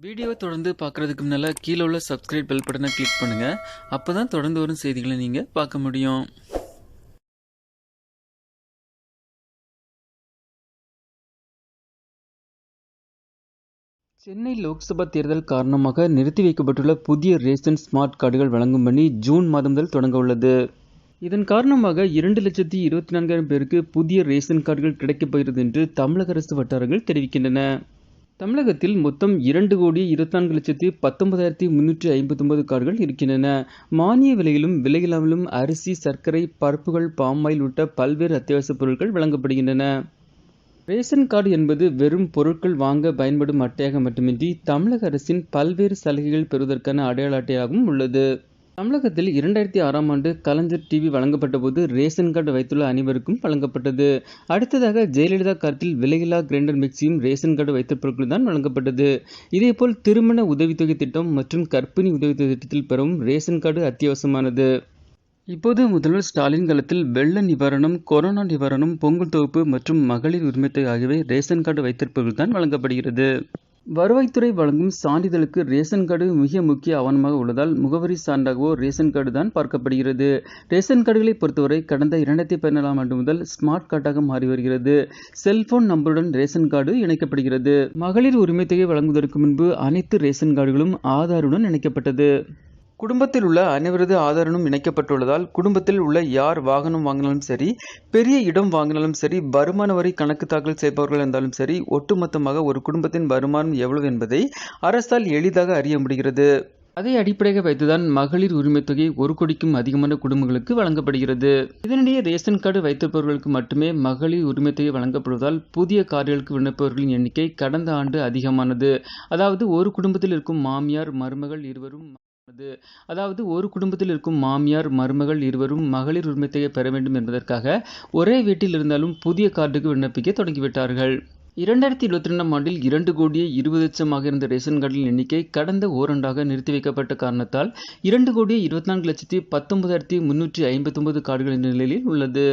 வீடியோவை தொடர்ந்து பார்க்குறதுக்கு முன்னால் கீழே உள்ள சப்ஸ்கிரைப் பெல் பட்டனை கிளிக் பண்ணுங்கள். அப்போ தான் தொடர்ந்து வரும் செய்திகளை நீங்கள் பார்க்க முடியும். சென்னை லோக்சபா தேர்தல் காரணமாக நிறுத்தி வைக்கப்பட்டுள்ள புதிய ரேஷன் ஸ்மார்ட் கார்டுகள் வழங்கும் பணி ஜூன் மாதம் முதல் தொடங்க உள்ளது. இதன் காரணமாக 2,24,000 பேருக்கு புதிய ரேஷன் கார்டுகள் கிடைக்கப் போகிறது என்று தமிழக அரசு வட்டாரங்கள் தெரிவிக்கின்றன. தமிழகத்தில் மொத்தம் 2,24,19,359 கார்டுகள் இருக்கின்றன. மானிய விலையிலும் விலையில்லாமலும் அரிசி, சர்க்கரை, பருப்புகள், பாமாயில் உள்ளிட்ட பல்வேறு அத்தியாவசிய பொருட்கள் வழங்கப்படுகின்றன. ரேஷன் கார்டு என்பது வெறும் பொருட்கள் வாங்க பயன்படும் அட்டையாக மட்டுமின்றி தமிழக அரசின் பல்வேறு சலுகைகள் பெறுவதற்கான அடையாள அட்டையாகவும் உள்ளது. தமிழகத்தில் 2006ஆம் ஆண்டு கலைஞர் டிவி வழங்கப்பட்ட போது ரேஷன் கார்டு வைத்துள்ள அனைவருக்கும் வழங்கப்பட்டது. அடுத்ததாக ஜெயலலிதா காலத்தில் விலையில்லா கிரைண்டர் மிக்சியும் ரேஷன் கார்டு வைத்த பொருட்கள் தான் வழங்கப்பட்டது. இதேபோல் திருமண உதவித்தொகை திட்டம் மற்றும் கர்ப்பிணி உதவித்தொகை திட்டத்தில் பெறவும் ரேஷன் கார்டு அத்தியாவசியமானது. இப்போது முதல்வர் ஸ்டாலின் காலத்தில் வெள்ள நிவாரணம், கொரோனா நிவாரணம், பொங்கல் தொகுப்பு மற்றும் மகளிர் உரிமைத்தொகை ஆகியவை ரேஷன் கார்டு வைத்திருப்பவர்கள் தான் வழங்கப்படுகிறது. வருவாய்த்துறை வழங்கும் சான்றிதழுக்கு ரேஷன் கார்டு மிக முக்கிய ஆவணமாக உள்ளதால் முகவரி சான்றாகவோ ரேஷன் கார்டு தான் பார்க்கப்படுகிறது. ரேஷன் கார்டுகளை பொறுத்தவரை கடந்த 2014ஆம் ஆண்டு முதல் ஸ்மார்ட் கார்டாக மாறி வருகிறது. செல்போன் நம்பருடன் ரேஷன் கார்டு இணைக்கப்படுகிறது. மகளிர் உரிமைத்தொகை வழங்குவதற்கு முன்பு அனைத்து ரேஷன் கார்டுகளும் ஆதாருடன் இணைக்கப்பட்டது. குடும்பத்தில் உள்ள அனைவரது ஆதாரனும் இணைக்கப்பட்டுள்ளதால் குடும்பத்தில் உள்ள யார் வாகனம் வாங்கினாலும் சரி, பெரிய இடம் வாங்கினாலும் சரி, வருமான வரி கணக்கு தாக்கல் செய்பவர்கள் இருந்தாலும் சரி, ஒட்டுமொத்தமாக ஒரு குடும்பத்தின் வருமானம் எவ்வளவு என்பதை அரசால் எளிதாக அறிய முடிகிறது. அதை அடிப்படையாக வைத்துதான் மகளிர் உரிமைத்தொகை 1 கோடிக்கும் அதிகமான குடும்பங்களுக்கு வழங்கப்படுகிறது. இதனிடையே ரேஷன் கார்டு வைத்திருப்பவர்களுக்கு மட்டுமே மகளிர் உரிமைத்தொகை வழங்கப்படுவதால் புதிய கார்டுகளுக்கு விண்ணப்பவர்களின் எண்ணிக்கை கடந்த ஆண்டு அதிகமானது. அதாவது ஒரு குடும்பத்தில் இருக்கும் மாமியார், மருமகள் இருவரும் மகளிர் உரிமைத்தொகை பெற வேண்டும் என்பதற்காக ஒரே வீட்டில் இருந்தாலும் புதிய கார்டுக்கு விண்ணப்பிக்க தொடங்கிவிட்டார்கள். 2022ஆம் ஆண்டில் 2,20,00,000 இருந்த ரேஷன் கார்டுகளின் எண்ணிக்கை கடந்த ஓராண்டாக நிறுத்தி வைக்கப்பட்ட காரணத்தால் 2,24,19,359 கார்டுகள் என்ற நிலையில் உள்ளது.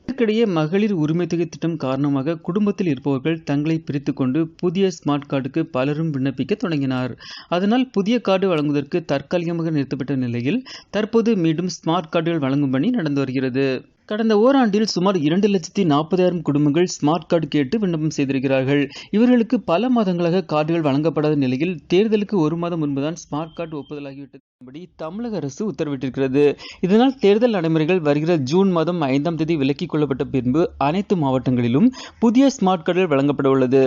இதற்கிடையே மகளிர் உரிமைத்தொகை திட்டம் காரணமாக குடும்பத்தில் இருப்பவர்கள் தங்களை பிரித்துக் கொண்டு புதிய ஸ்மார்ட் கார்டுக்கு பலரும் விண்ணப்பிக்க தொடங்கினார். அதனால் புதிய கார்டு வழங்குவதற்கு தற்காலிகமாக நிறுத்தப்பட்ட நிலையில் தற்போது மீண்டும் ஸ்மார்ட் கார்டுகள் வழங்கும் பணி நடந்து வருகிறது. கடந்த ஓராண்டில் சுமார் 2,40,000 குடும்பங்கள் ஸ்மார்ட் கார்டு கேட்டு விண்ணப்பம் செய்திருக்கிறார்கள். இவர்களுக்கு பல மாதங்களாக கார்டுகள் வழங்கப்படாத நிலையில் தேர்தலுக்கு 1 மாதம் முன்புதான் ஸ்மார்ட் கார்டு ஒப்புதலாகிவிட்டபடி தமிழக அரசு உத்தரவிட்டிருக்கிறது. இதனால் தேர்தல் நடைமுறைகள் வருகிற ஜூன் மாதம் 5ஆம் தேதி விலக்கிக் கொள்ளப்பட்ட பின்பு அனைத்து மாவட்டங்களிலும் புதிய ஸ்மார்ட் கார்டுகள் வழங்கப்பட உள்ளது.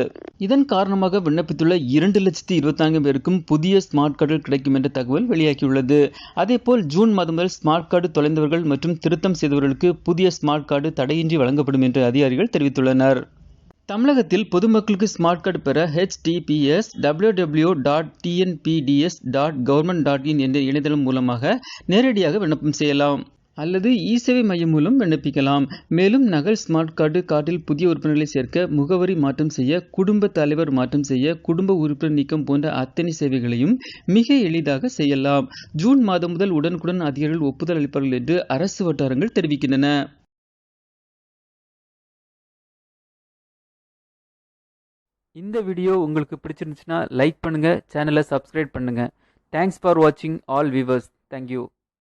இதன் காரணமாக விண்ணப்பித்துள்ள 2,24,000 பேருக்கும் புதிய ஸ்மார்ட் கார்டுகள் கிடைக்கும் என்ற தகவல் வெளியாகியுள்ளது. அதேபோல் ஜூன் மாதம் முதல் ஸ்மார்ட் கார்டு தொலைந்தவர்கள் மற்றும் திருத்தம் செய்தவர்களுக்கு புதிய ஸ்மார்ட் கார்டு தடையின்றி வழங்கப்படும் என்று அதிகாரிகள் தெரிவித்துள்ளனர். தமிழகத்தில் பொதுமக்களுக்கு ஸ்மார்ட் கார்டு பெற https://www.tnpds.government.in என்ற இணையதளம் மூலமாக நேரடியாக விண்ணப்பம் செய்யலாம் அல்லது இ-சேவை மையம் மூலம் விண்ணப்பிக்கலாம். மேலும் நகல் ஸ்மார்ட் கார்டில் புதிய உறுப்பினர்களை சேர்க்க, முகவரி மாற்றம் செய்ய, குடும்ப தலைவர் மாற்றம் செய்ய, குடும்ப உறுப்பினர் நீக்கம் போன்ற அத்தனை சேவைகளையும் மிக எளிதாக செய்யலாம். ஜூன் மாதம் முதல் உடனுக்குடன் அதிகாரிகள் ஒப்புதல் அளிப்பார்கள் என்று அரசு வட்டாரங்கள் தெரிவிக்கின்றன. இந்த வீடியோ உங்களுக்கு பிடிச்சிருந்துச்சுன்னா லைக் பண்ணுங்க, சேனலை சப்ஸ்கிரைப் பண்ணுங்க. தேங்க்ஸ் ஃபார் வாட்சிங் ஆல் வியூவர்ஸ். தேங்க்யூ.